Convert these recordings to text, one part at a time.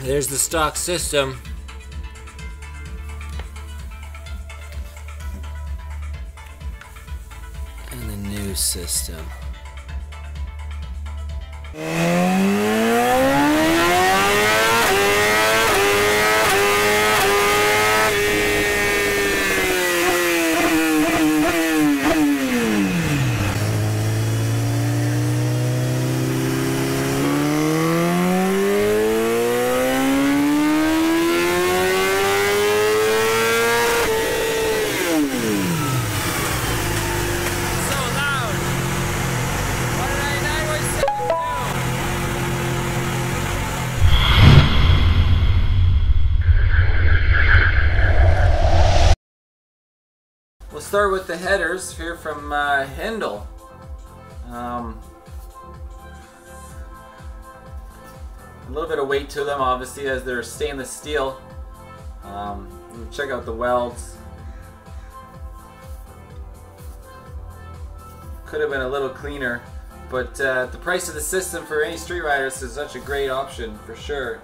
There's the stock system. And the new system. We'll start with the headers here from Hindle. A little bit of weight to them, obviously, as they're stainless steel. Check out the welds. Could have been a little cleaner, but the price of the system for any street riders is such a great option for sure.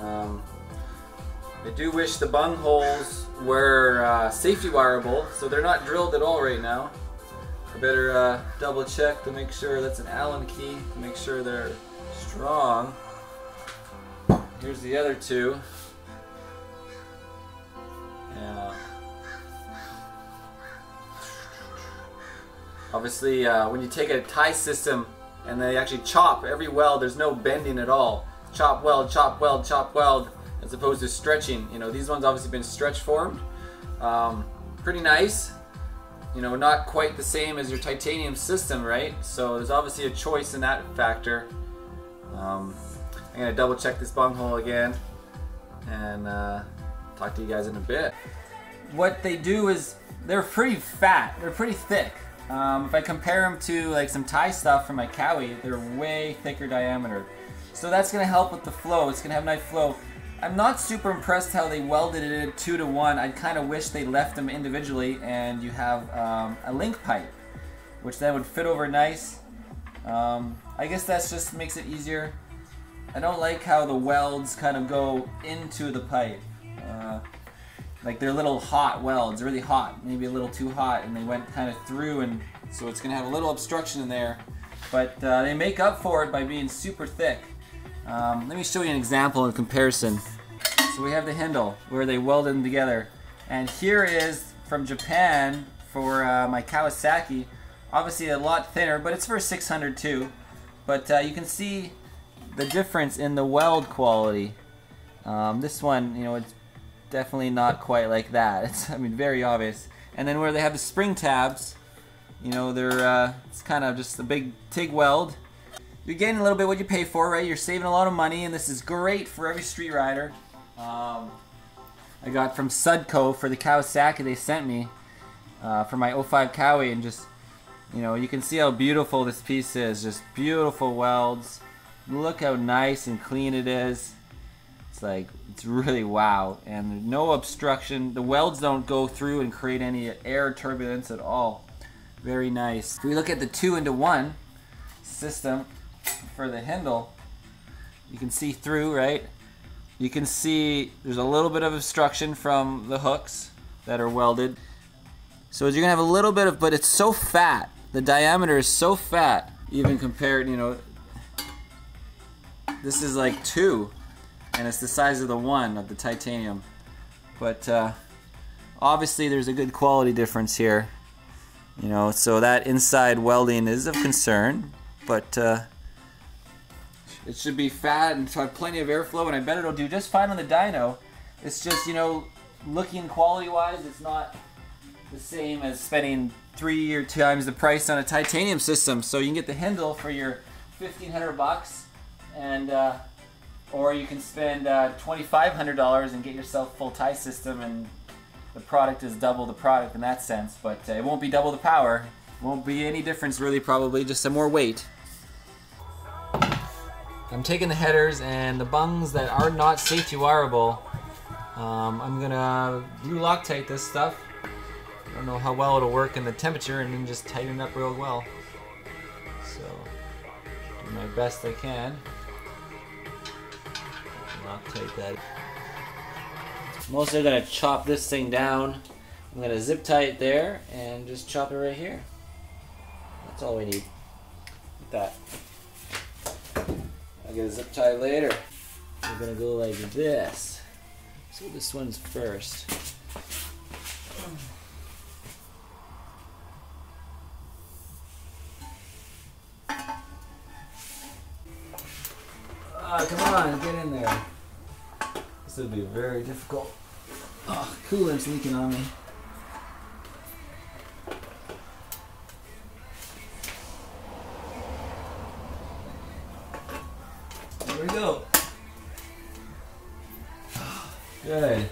I do wish the bung holes were safety wireable, so they're not drilled at all right now. I better double check to make sure that's an Allen key to make sure they're strong. Here's the other two. Yeah. Obviously, when you take a tie system and they actually chop every weld, there's no bending at all. Chop weld, chop weld, chop weld, as opposed to stretching. You know, these ones obviously been stretch formed. Pretty nice. You know, not quite the same as your titanium system, right? So there's obviously a choice in that factor. I'm gonna double check this bung hole again and talk to you guys in a bit. What they do is they're pretty fat, they're pretty thick. If I compare them to like some tie stuff from my Cowie, they're way thicker diameter. So that's gonna help with the flow, it's gonna have nice flow. I'm not super impressed how they welded it in 2-to-1. I kind of wish they left them individually and you have a link pipe, which then would fit over nice. I guess that just makes it easier. I don't like how the welds kind of go into the pipe. Like they're little hot welds, really hot, maybe a little too hot, and they went kind of through, and so it's gonna have a little obstruction in there. But they make up for it by being super thick. Let me show you an example in comparison. So we have the Hindle where they welded them together, and here is from Japan for my Kawasaki. Obviously a lot thinner, but it's for 600 too. But you can see the difference in the weld quality. This one, you know, it's definitely not quite like that. It's, I mean, very obvious. And then where they have the spring tabs, you know, they're it's kind of just a big TIG weld. You're getting a little bit what you pay for, right? You're saving a lot of money, and this is great for every street rider. I got from Sudco for the Kawasaki they sent me for my 05 Cowie, and just, you know, you can see how beautiful this piece is. Just beautiful welds. Look how nice and clean it is. It's like, it's really wow, and no obstruction. The welds don't go through and create any air turbulence at all. Very nice. If we look at the 2-into-1 system for the Hindle, you can see through, right? You can see there's a little bit of obstruction from the hooks that are welded. So you're gonna have a little bit of, but it's so fat. The diameter is so fat, even compared, you know, this is like 2, and it's the size of the 1 of the titanium. But obviously there's a good quality difference here. You know, so that inside welding is of concern, but it should be fat and have plenty of airflow, and I bet it'll do just fine on the dyno. It's just, you know, looking quality-wise, it's not the same as spending 3 times the price on a titanium system. So you can get the Hindle for your $1,500, and or you can spend $2,500 and get yourself a full tie system, and the product is double the product in that sense, but it won't be double the power. Won't be any difference really, probably just some more weight. I'm taking the headers and the bungs that are not safety wireable. I'm gonna glue Loctite this stuff. I don't know how well it'll work in the temperature, and then just tighten it up real well. So, do my best I can. Loctite that. I'm also going to chop this thing down. I'm going to zip tie it there and just chop it right here. That's all we need. Like that. I'll get a zip tie later. We're going to go like this. So this one's first. Come on, get in there. This would be very difficult. Oh, coolant's leaking on me. There we go. Good.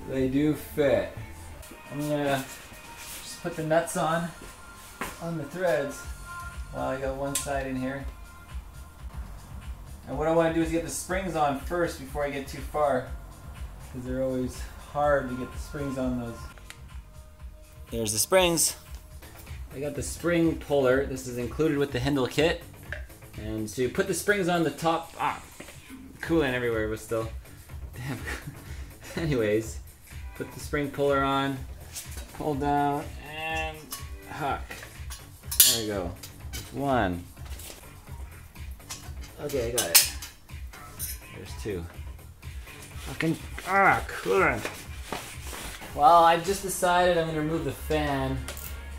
They do fit. I'm gonna just put the nuts on the threads while I got one side in here. And what I want to do is get the springs on first before I get too far, because they're always hard to get the springs on those. There's the springs. I got the spring puller. This is included with the Hindle kit. And so you put the springs on the top. Coolant everywhere, but still. Damn. Anyways, put the spring puller on, pull down, and huck. There we go. One. Okay, I got it. There's two. Fucking coolant. Well, I've just decided I'm gonna remove the fan.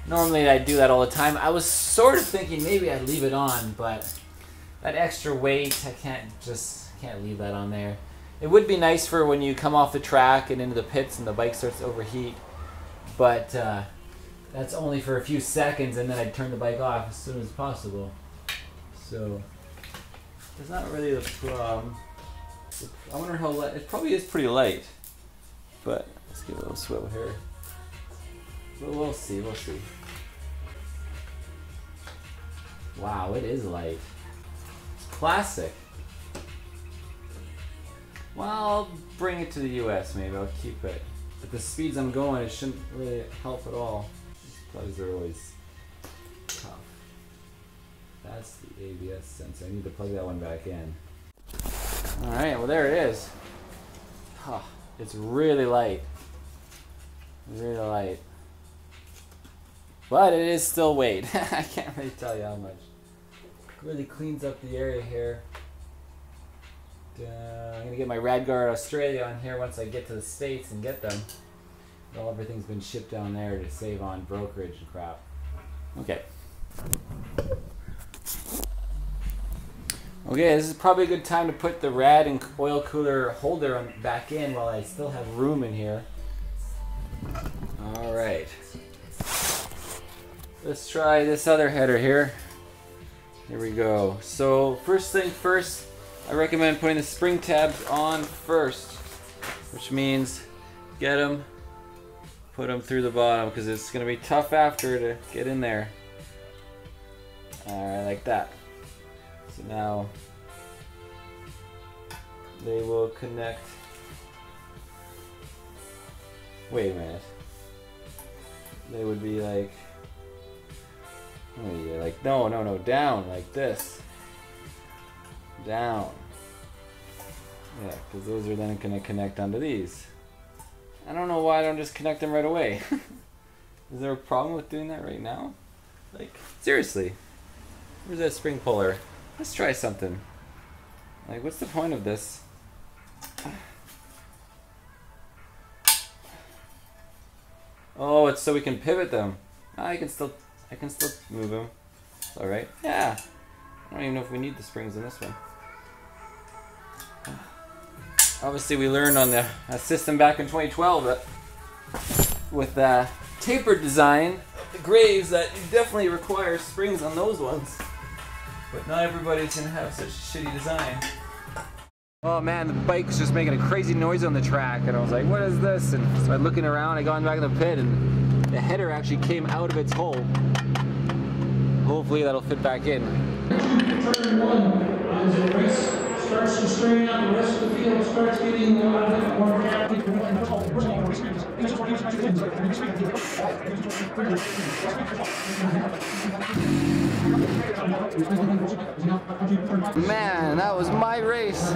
Normally I do that all the time. I was sort of thinking maybe I'd leave it on, but that extra weight, I can't leave that on there. It would be nice for when you come off the track and into the pits and the bike starts to overheat, but that's only for a few seconds, and then I'd turn the bike off as soon as possible. So it's not really the problem. I wonder how light. It probably is pretty light, but let's give it a little swivel here. But we'll see. We'll see. Wow, it is light. It's classic. Well, I'll bring it to the US. Maybe I'll keep it. At the speeds I'm going, it shouldn't really help at all. These plugs are always tough. That's the ABS sensor. I need to plug that one back in. Alright, well there it is. It's really light. Really light. But it is still weight. I can't really tell you how much. It really cleans up the area here. I'm going to get my Radguard Australia on here once I get to the States and get them. Well, everything's been shipped down there to save on brokerage and crap. Okay. Okay, this is probably a good time to put the rad and oil cooler holder back in while I still have room in here. Alright. Let's try this other header here. Here we go. So first thing first, I recommend putting the spring tabs on first, which means get them, put them through the bottom, because it's going to be tough after to get in there. Alright, like that. So now they will connect. Wait a minute. They would be like, oh yeah, like no, down like this. Down. Yeah, because those are then going to connect onto these. I don't know why I don't just connect them right away. Is there a problem with doing that right now? Like, seriously. Where's that spring puller? Let's try something. Like, what's the point of this? Oh, it's so we can pivot them. I can still move them. It's all right. Yeah. I don't even know if we need the springs in this one. Obviously, we learned on the system back in 2012 that with the tapered design, the Graves, that you definitely require springs on those ones. But not everybody can have such a shitty design. Oh man, the bike's just making a crazy noise on the track, and I was like, what is this? And so I looking around, I got back in the pit, and the header actually came out of its hole. Hopefully that'll fit back in. Turn one, as the race starts to strain out, the rest of the field starts getting more captive. Man, that was my race.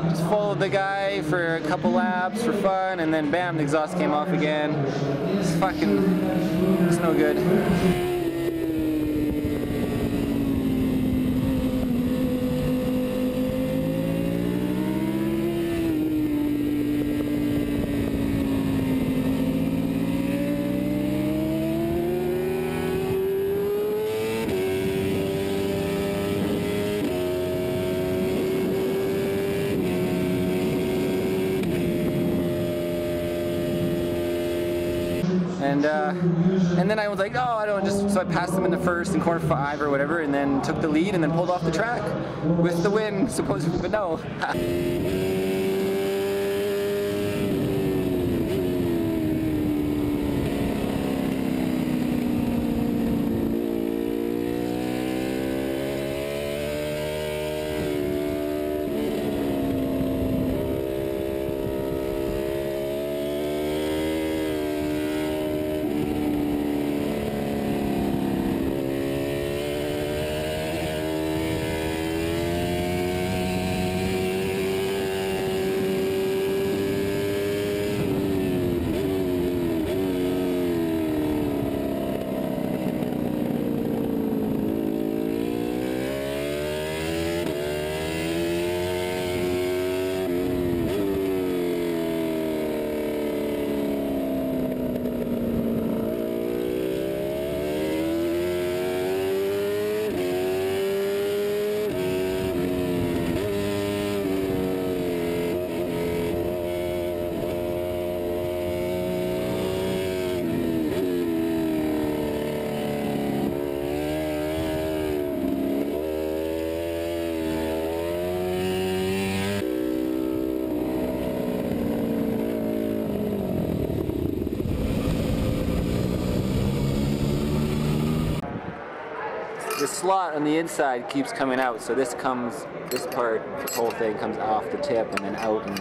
Just followed the guy for a couple laps for fun, and then bam, the exhaust came off again. It's no good. And then I was like, oh, I don't just, so I passed them in the first in corner 5 or whatever, and then took the lead and then pulled off the track with the win, supposedly, but no. The slot on the inside keeps coming out, so this part, the whole thing comes off the tip and then out, and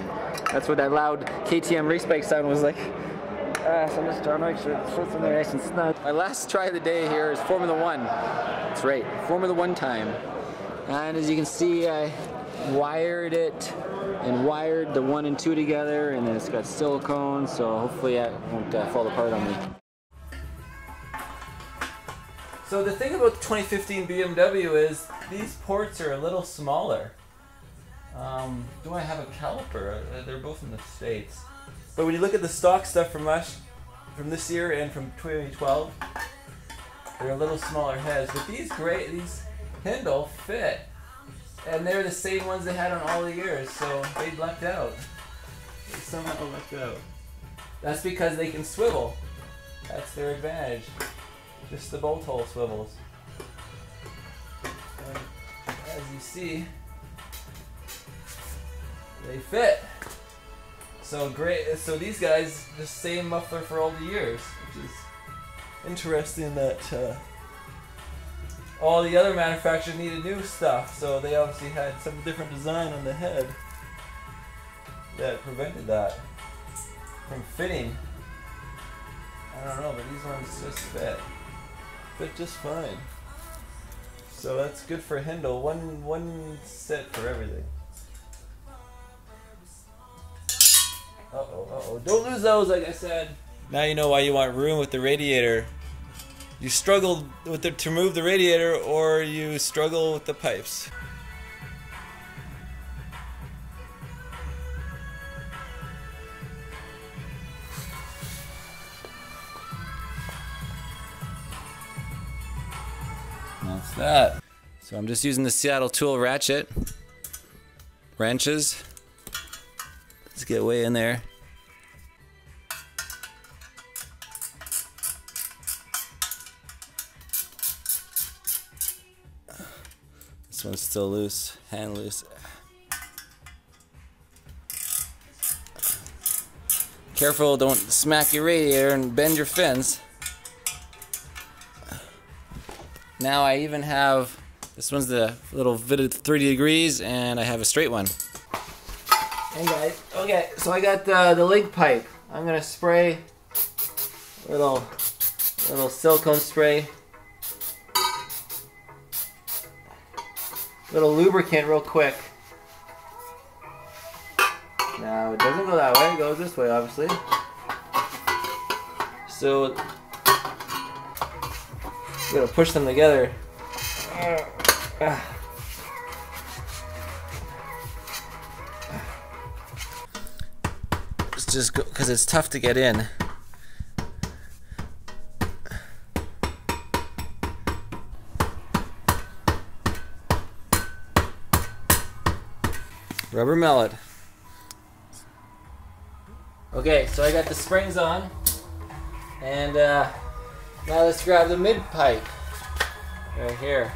that's what that loud KTM race bike sound was like. So I'm just trying to make sure it's something nice and snug. My last try of the day here is Formula 1. That's right, Formula 1 time. And as you can see, I wired it and wired the 1 and 2 together, and then it's got silicone, so hopefully it won't fall apart on me. So the thing about the 2015 BMW is these ports are a little smaller. Do I have a caliper? They're both in the States. But when you look at the stock stuff from this year and from 2012, they're a little smaller heads. But these Hindle fit, and they're the same ones they had on all the years. So they lucked out. They somehow lucked out. That's because they can swivel. That's their advantage. Just the bolt hole swivels. And as you see, they fit. So great. So these guys, the same muffler for all the years, which is interesting that all the other manufacturers needed new stuff. So they obviously had some different design on the head that prevented that from fitting. I don't know, but these ones just fit just fine. So that's good for Hindle. One set for everything. Uh-oh. Don't lose those, like I said. Now you know why you want room with the radiator. You struggle with to remove the radiator, or you struggle with the pipes. That's that. So I'm just using the Seattle tool ratchet. Wrenches. Let's get way in there. This one's still loose, hand loose. Careful, don't smack your radiator and bend your fins. Now I even have, this one's the little fitted 30 degrees, and I have a straight one. Hey guys, okay, so I got the link pipe. I'm gonna spray a little silicone spray, little lubricant real quick. Now it doesn't go that way, it goes this way obviously. So we gotta push them together. It's just because it's tough to get in. Rubber mallet. Okay, so I got the springs on, and now let's grab the mid pipe right here.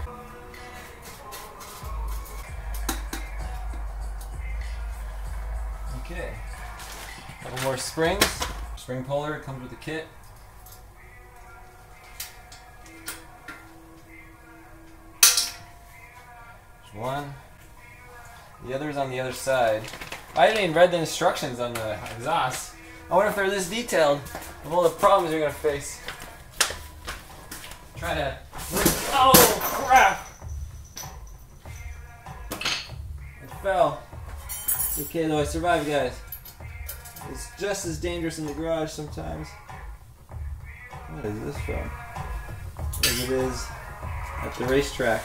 Okay, a couple more springs. Spring puller comes with the kit. There's one. The other's on the other side. I didn't even read the instructions on the exhaust. I wonder if they're this detailed of all the problems you're gonna face. Try to. Oh crap! It fell. It's okay though, I survived, guys. It's just as dangerous in the garage sometimes. What is this from? As it is at the racetrack.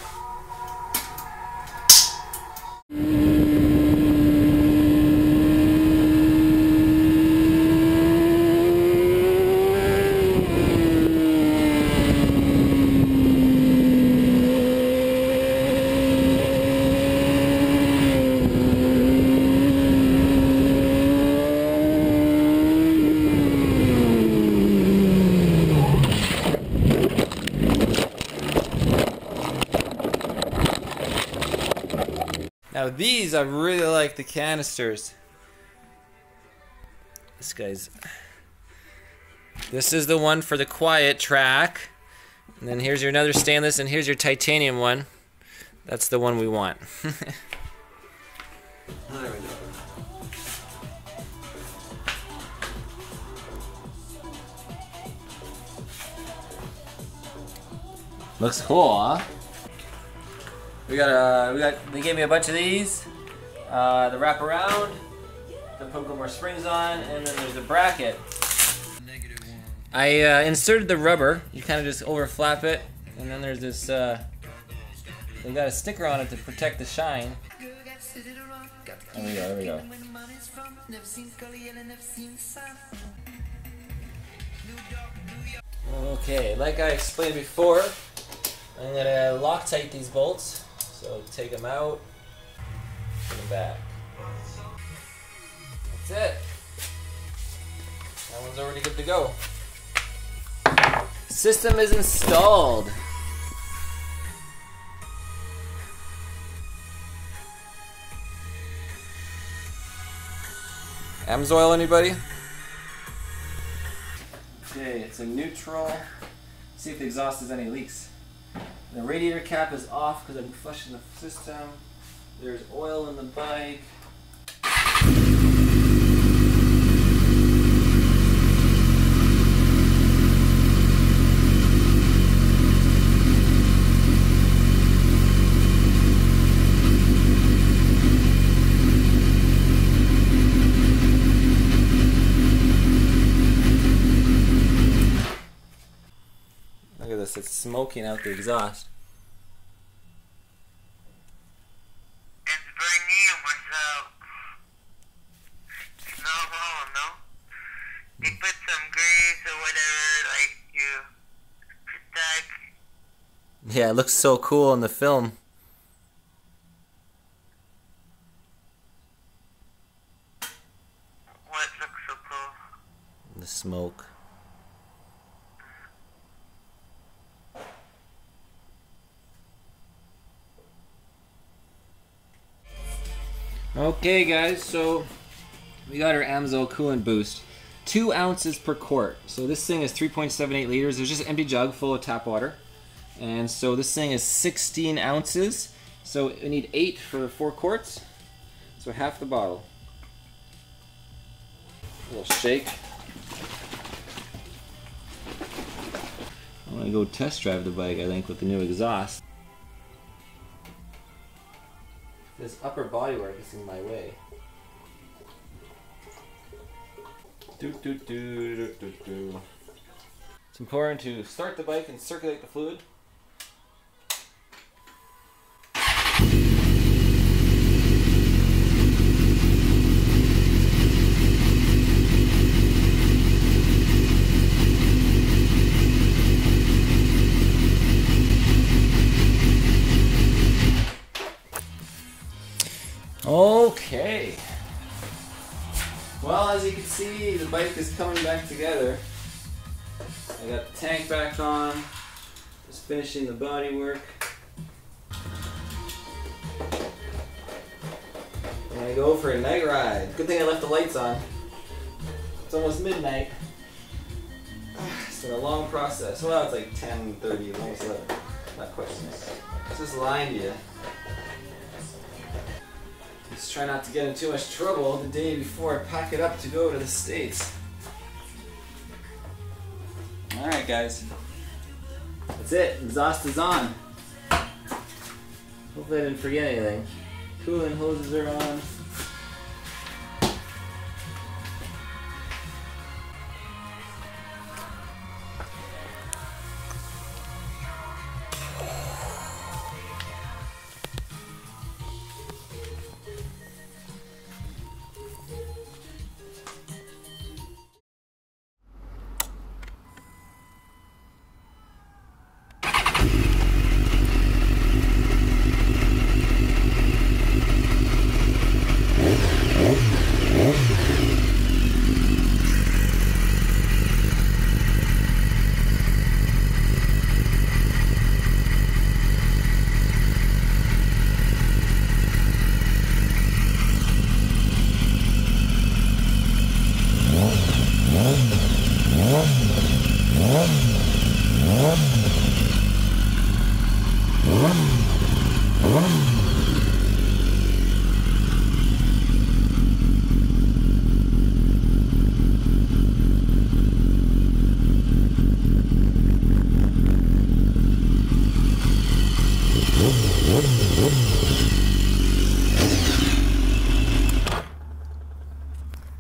Now these, I really like the canisters. This is the one for the quiet track. And then here's your another stainless, and here's your titanium one. That's the one we want. There we go. Looks cool, huh? They gave me a bunch of these. The wrap around, the put a couple more springs on, and then there's a bracket. I inserted the rubber. You kind of just overflap it, and then there's this. They got a sticker on it to protect the shine. There we go. There we go. Okay, like I explained before, I'm gonna Loctite these bolts. So take them out, put them back. That's it. That one's already good to go. System is installed. AMSOIL, anybody? Okay, it's a neutral. See if the exhaust has any leaks. The radiator cap is off because I'm flushing the system. There's oil in the bike. Look at this, it's smoking out the exhaust. It's brand new, Marcel. No wrong, no? They put some grease or whatever, like you protect. Yeah, it looks so cool in the film. What looks so cool? The smoke. Okay guys, so we got our AMSOIL coolant boost. 2 ounces per quart. So this thing is 3.78 liters. There's just an empty jug full of tap water. And so this thing is 16 ounces. So we need 8 for 4 quarts. So half the bottle. A little shake. I want to go test drive the bike, I think, with the new exhaust. This upper bodywork is in my way. It's important to start the bike and circulate the fluid. Okay. Well, as you can see, the bike is coming back together. I got the tank back on, just finishing the body work. And I go for a night ride. Good thing I left the lights on. It's almost midnight. It's been a long process. Well, it's like 10:30, almost 11. Not quite midnight. Just lying to you. Just try not to get in too much trouble the day before I pack it up to go to the States. Alright guys, that's it, exhaust is on. Hopefully I didn't forget anything. Coolant hoses are on.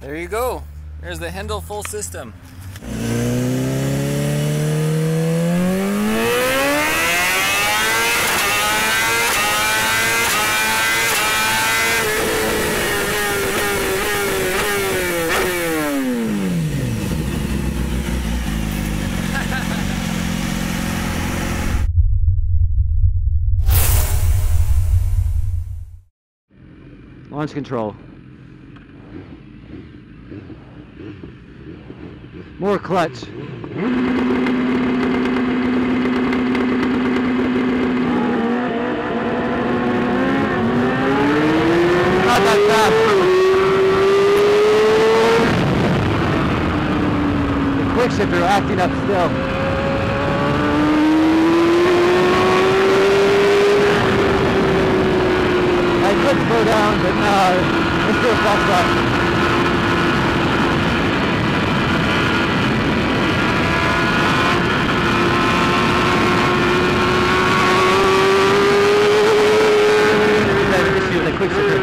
There you go. There's the Hindle full system. Launch control. More clutch. Not that fast. The quick shifter acting up still. I could slow down, but no, it's still fucked up. Quick shifter.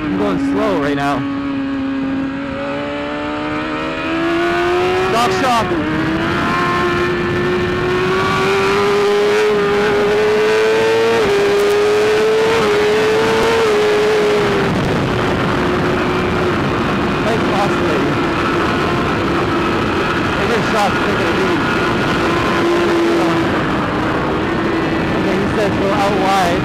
I'm going slow right now. Stop shock. Okay, he says go out wide.